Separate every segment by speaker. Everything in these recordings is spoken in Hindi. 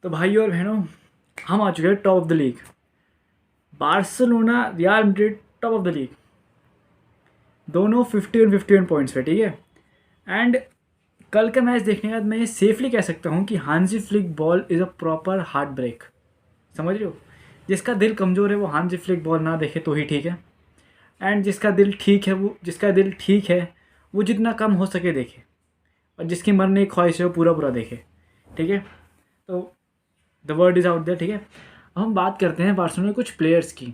Speaker 1: तो भाई और बहनों, हम आ चुके हैं top of the league. Barcelona, real Madrid top of the league, दोनों 51 पॉइंट्स पे, ठीक है। एंड कल का मैच देखने के बाद मैं ये सेफली कह सकता हूँ कि हांजी flick ball is a proper heartbreak. समझ रहे हो? जिसका दिल कमज़ोर है वो हांजी फ्लिक बॉल ना देखे तो ही ठीक है। एंड जिसका दिल ठीक है वो जितना कम हो सके देखे, और जिसकी मरने की ख्वाहिश है वो पूरा पूरा देखे, ठीक है। तो the word is out there, ठीक है। अब हम बात करते हैं बार्सिलोना के कुछ प्लेयर्स की।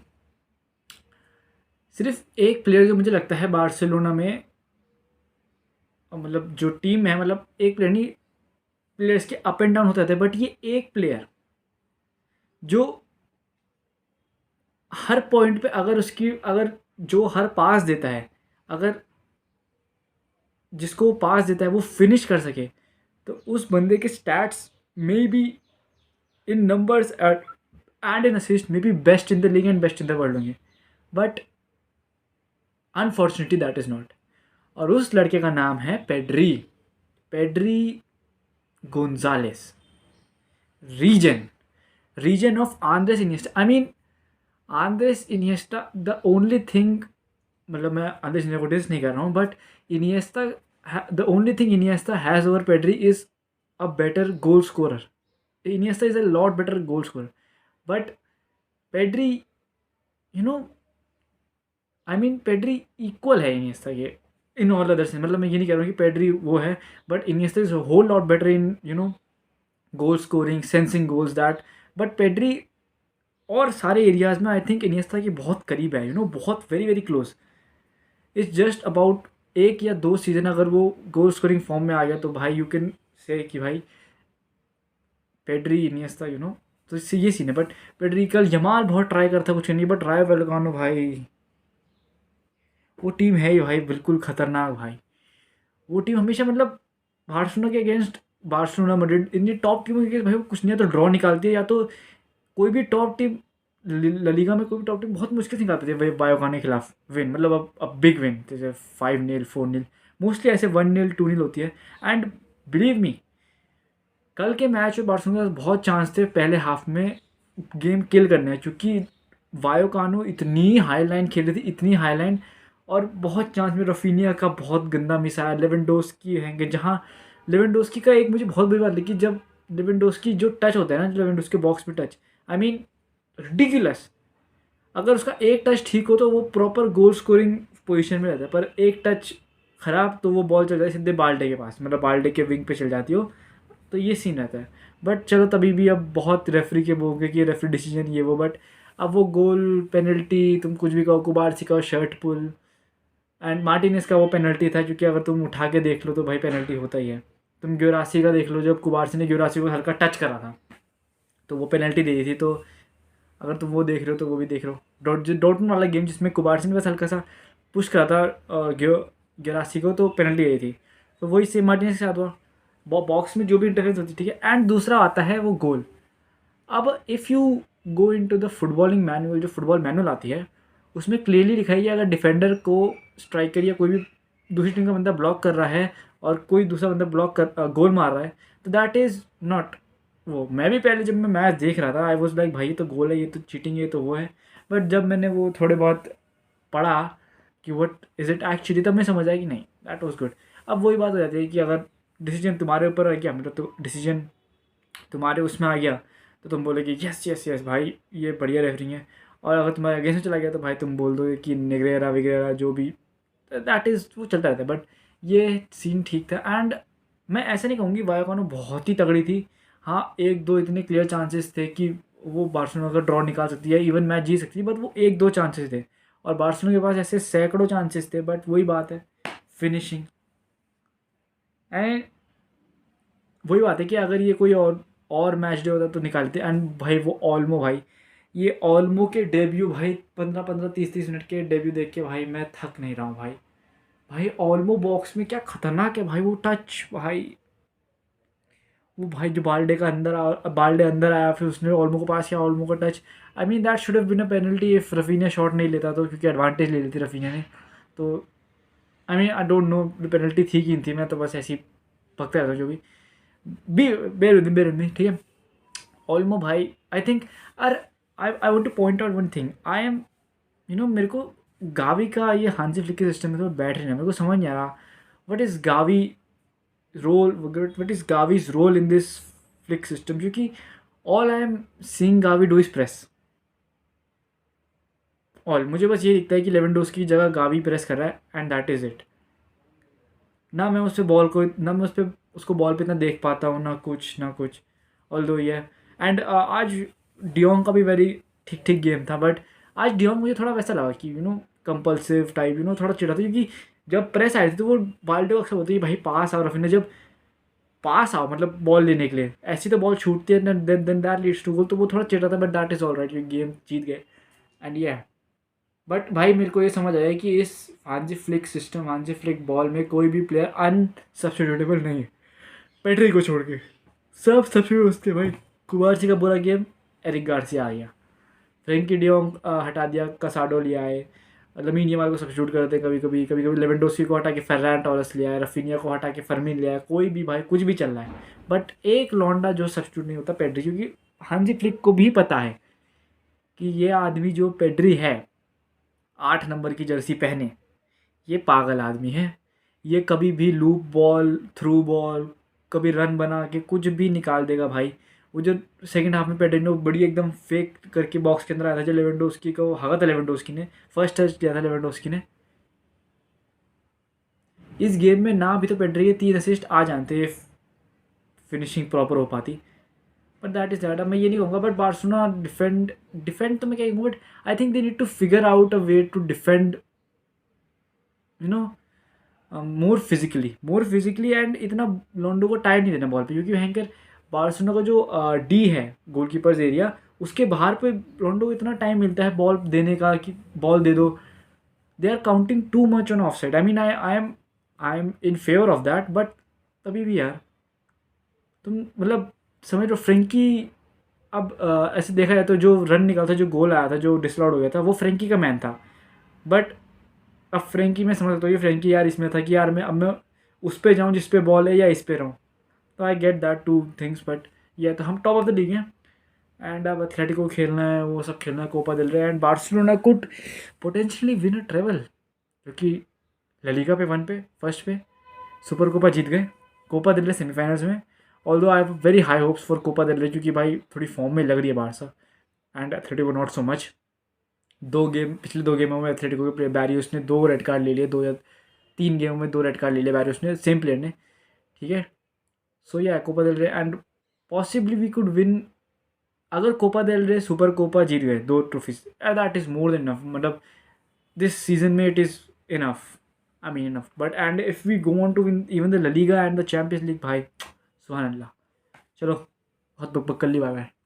Speaker 1: सिर्फ एक प्लेयर जो मुझे लगता है बार्सिलोना में, मतलब जो टीम है, मतलब एक प्लेयर नहीं, प्लेयर्स के अप एंड डाउन होते रहते हैं, बट ये एक प्लेयर जो हर पॉइंट पे, अगर जो हर पास देता है, अगर जिसको वो पास देता है वो फिनिश कर सके, तो उस बंदे के stats may be in numbers and in assist may be best in the league and best in the world होंगे, but unfortunately that is not. और उस लड़के का नाम है Pedri Gonzalez, reason reason of Andres Iniesta. I mean Andres Iniesta the only thing, मतलब मैं आंद्रेस इनिएस्टा को डिस नहीं कर रहा हूँ, but Iniesta, the only thing Iniesta has over Pedri is a better goal scorer. Iniesta is a lot better goal scorer, but Pedri, you know, I mean Pedri equal है इनिएस्टा के इन ऑल अदर से। मतलब मैं ये नहीं कह रहा हूँ कि पेड्री वो है, but Iniesta is whole lot better in goal scoring, sensing goals that. But Pedri और सारे एरियाज में आई थिंक इनिएस्टा के बहुत करीब है, बहुत very very close. It's just about एक या दो सीजन अगर वो गोल स्कोरिंग फॉर्म में आ गया तो भाई यू कैन से कि भाई पेड्री इनिएस्टा, तो इससे ये सीन है। बट पेड्री कल यमाल बहुत ट्राई करता, कुछ नहीं, बट राय वेलकानो भाई, वो टीम है ही भाई बिल्कुल खतरनाक भाई। वो टीम हमेशा, मतलब बार्सिलोना के अगेंस्ट, बार्सिलोना मैड्रिड, इन टॉप टीमों के अगेंस्ट भाई वो कुछ नहीं, या तो ड्रॉ निकालती है, या तो कोई भी टॉप टीम, ला लीगा में कोई भी टॉप टीम बहुत मुश्किल से निकाल पाती है भाई बायोकान के खिलाफ विन, मतलब अब बिग विन, जैसे 5-0 4-0, मोस्टली ऐसे 1-0 2-0 होती है। एंड बिलीव मी, कल के मैच में बार्सिलोना के पास बहुत चांस थे पहले हाफ में गेम किल करने, क्योंकि वायोकानो इतनी हाई लाइन खेल रही थी, इतनी हाई लाइन, और बहुत चांस में रफीनिया का बहुत गंदा मिस आया, लेवेंडोस्की हैंगे, जहाँ लेवेंडोस्की का एक मुझे बहुत बुरी बात लगी, जब लेवेंडोस्की जो टच होता है ना, लेवेंडोस्की बॉक्स पे टच, आई मीन रिडिकुलस। अगर उसका एक टच ठीक हो तो वो प्रॉपर गोल स्कोरिंग पोजीशन में रहता है, पर एक टच ख़राब तो वो बॉल चल जाती है सीधे बाल्टे के पास, मतलब बाल्टे के विंग पे चल जाती हो, तो ये सीन रहता है। बट चलो तभी भी अब बहुत रेफरी के वो कि रेफरी डिसीजन ये वो, बट अब वो गोल पेनल्टी तुम कुछ भी कहो, कुबार्सी का शर्ट पुल, एंड मार्टिनेस का वो पेनल्टी था, क्योंकि अगर तुम उठा के देख लो तो भाई पेनल्टी होता ही है। तुम ग्योरासी का देख लो, जब कुबार्सी ने ग्योरासी को हल्का टच करा था तो वो पेनल्टी दे दी थी। तो अगर तुम वो देख रहे हो तो वो भी देख रहे हो, डॉटमंड वाला गेम जिसमें कुबार्सी ने बस हल्का सा पुश करा था ग्योरासी को, तो पेनल्टी आई थी। तो वही सेम मार्टिनेस के साथ हुआ, बॉक्स में जो भी इंटरफेरेंस होती है, ठीक है। एंड दूसरा आता है वो गोल। अब if you go into the footballing manual, जो फुटबॉल मैनुअल आती है उसमें क्लियरली लिखा है कि अगर डिफेंडर को, स्ट्राइकर या कोई भी दूसरी टीम का बंदा ब्लॉक कर रहा है और कोई दूसरा बंदा गोल मार रहा है, तो दैट इज़ नॉट वो। मैं भी पहले जब मैं मैच देख रहा था आई वॉज लाइक भाई ये तो गोल है, ये तो चीटिंग है, ये तो वो है। बट जब मैंने वो थोड़े बहुत पढ़ा कि व्हाट इज़ इट एक्चुअली, तब मैं समझ आया कि नहीं, दैट वाज गुड। अब वही बात हो जाती है कि अगर डिसीजन तुम्हारे ऊपर आ गया, मतलब तो डिसीजन तुम्हारे उसमें आ गया, तो तुम बोलोगे यस यस यस भाई ये बढ़िया रेफरिंग है। और अगर तुम्हारे अगेंस्ट में चला गया तो भाई तुम बोल दोगे कि निगरेरा वगैरह जो भी, दैट इज़ वो चलता रहता है। बट ये सीन ठीक था। एंड मैं ऐसा नहीं कहूँगी वायाकानो बहुत ही तगड़ी थी, हाँ एक दो इतने क्लियर चांसेस थे कि वो बार्सिलोना का ड्रॉ निकाल सकती है, इवन मैच जीत सकती है, बट वो एक दो चांसेस थे। और बार्सिलोना के पास ऐसे सैकड़ों चांसेस थे, बट वही बात है, फिनिशिंग। एंड वही बात है कि अगर ये कोई और मैच डे होता तो निकालते। एंड भाई वो ऑल्मो, भाई ये ऑल्मो के डेब्यू, भाई 15-15 30-30 मिनट के डेब्यू देख के भाई मैं थक नहीं रहा हूँ भाई। भाई ऑल्मो बॉक्स में क्या खतरनाक है भाई, वो टच भाई, वो भाई जो बाल्डे अंदर आया, फिर उसने ऑल्मो को पास किया, ऑल्मो का touch, I mean that should have been a penalty if Raphinha shot नहीं लेता तो, क्योंकि एडवांटेज ले ली थी रफीनिया ने। तो आई mean I don't know penalty थी कि नहीं थी, मैं तो बस ऐसी पकता रहता जो भी बेर विद मी, ठीक है। ओल्मो भाई, I think, uh I want to point out one thing, I am, मेरे को गावी का ये हांसी फ्लिक के सिस्टम में तो बैठ रही है, मेरे को समझ नहीं आ रहा what is Gavi role, what is Gavi's role in this Flick system, क्योंकि all I am seeing Gavi do is press. All मुझे बस ये दिखता है कि लेवेंडोस्की की जगह गावी प्रेस कर रहा है एंड दैट इज़ इट। ना मैं उस पर बॉल को, ना मैं उस पर उसको बॉल पे इतना देख पाता हूँ, ना कुछ ना कुछ। ऑल दो ये एंड आज डियोंग का भी वेरी ठीक ठीक गेम था, बट आज डियोंग मुझे थोड़ा वैसा लगा कि कंपल्सिव टाइप, थोड़ा चिढ़ा था, क्योंकि जब प्रेस आई थी तो वो बाल्टे को अक्सर बोलती है भाई पास आओ, रफीना जब पास आओ मतलब बॉल लेने के लिए, ऐसी तो बॉल छूटती है, then that leads to goal, तो वो थोड़ा चिढ़ा था, but that is all right, game जीत गए एंड ये। बट भाई मेरे को ये समझ आया कि इस हांजी फ्लिक सिस्टम, हांजी फ्लिक बॉल में कोई भी प्लेयर अनसब्स्टिट्यूटेबल नहीं है, पेड्री को छोड़ के सब सब्स्टिट्यूट उसके भाई। कुबारसी का बुरा गेम, एरिक गार्सिया आ गया, फ्रेंकी डियोंग हटा दिया, कसाडो लिया है, लमीन यमाल को सब्स्टिट्यूट करते हैं कभी कभी, कभी कभी लेवेंडोस्की को हटा के फर्रान टॉरस लिया है, रफीनिया को हटा के फर्मिन लिया है, कोई भी भाई कुछ भी चल रहा है, बट एक लौंडा जो सब्स्टिट्यूट नहीं होता पेड्री, क्योंकि हांजी फ्लिक को भी पता है कि ये आदमी जो पेड्री है 8 नंबर की जर्सी पहने, ये पागल आदमी है, ये कभी भी लूप बॉल, थ्रू बॉल, कभी रन बना के कुछ भी निकाल देगा भाई। वो जो सेकंड हाफ में पेड्रिनो बड़ी एकदम फेक करके बॉक्स के अंदर आया था, जो लेवेंडोस्की को हगा था, लेवेंडोस्की ने फर्स्ट टच किया था, लेवेंडोस्की ने इस गेम में ना भी तो पेड्री के 3 असिस्ट आ जानते, फिनिशिंग प्रॉपर हो पाती, बट दैट इज़ दैट। अब मैं ये नहीं कहूँगा, बट बार्सिलोना डिफेंड तो मैं क्या कहूँगा, but I think they need to figure out a way to defend more physically and इतना लोंडो को टाइट नहीं देना बॉल पे, क्योंकि हैंकर बार्सिलोना का जो डी है गोलकीपर्स एरिया, उसके बाहर पे लोंडो को इतना टाइम मिलता है बॉल देने का कि बॉल दे दो, they are counting too much on offside. I mean I am in favour of that, but तभी भी यार तुम मतलब समझ लो फ्रेंकी, अब ऐसे देखा जाए तो जो रन निकाला था, जो गोल आया था, जो डिसअलाउड हो गया था, वो फ्रेंकी का मैन था, बट अब फ्रेंकी में समझ सकता हूँ, ये फ्रेंकी यार इसमें था कि यार मैं उस पर जाऊँ जिस पे बॉल है, या इस पे रहूँ, तो I get that two things, but ये तो हम टॉप ऑफ द लीग हैं एंड अब एथलेटिको खेलना है, वो सब खेलना है, कोपा दिल रहे, and Barcelona could potentially win a travel, क्योंकि ललीगा पे 1 पे फर्स्ट पे सुपर कोपा जीत गए, कोपा दिल रहे सेमीफाइनल्स में। Although I have very high hopes for Copa del Rey, क्योंकि भाई थोड़ी फॉर्म में लग रही है Barça, and Atletico not so much. पिछले 2 गेमों में एथलेटिको के प्लेयर बैरियोस ने 2 रेड कार्ड ले लिए, 2 या 3 गेमों में 2 रेड कार्ड ले लिए बैरियोस ने, सेम प्लेयर ने, ठीक है। सो या Copa del Rey and possibly we could win, अगर Copa del Rey Super Copa जीत गए 2 trophies, that is more than enough, मतलब दिस सीजन में it is enough, I mean enough, but and if we go on to win even the La Liga and the Champions League, भाई सुभान अल्लाह। चलो बहुत बक कर ली, बाय बाय।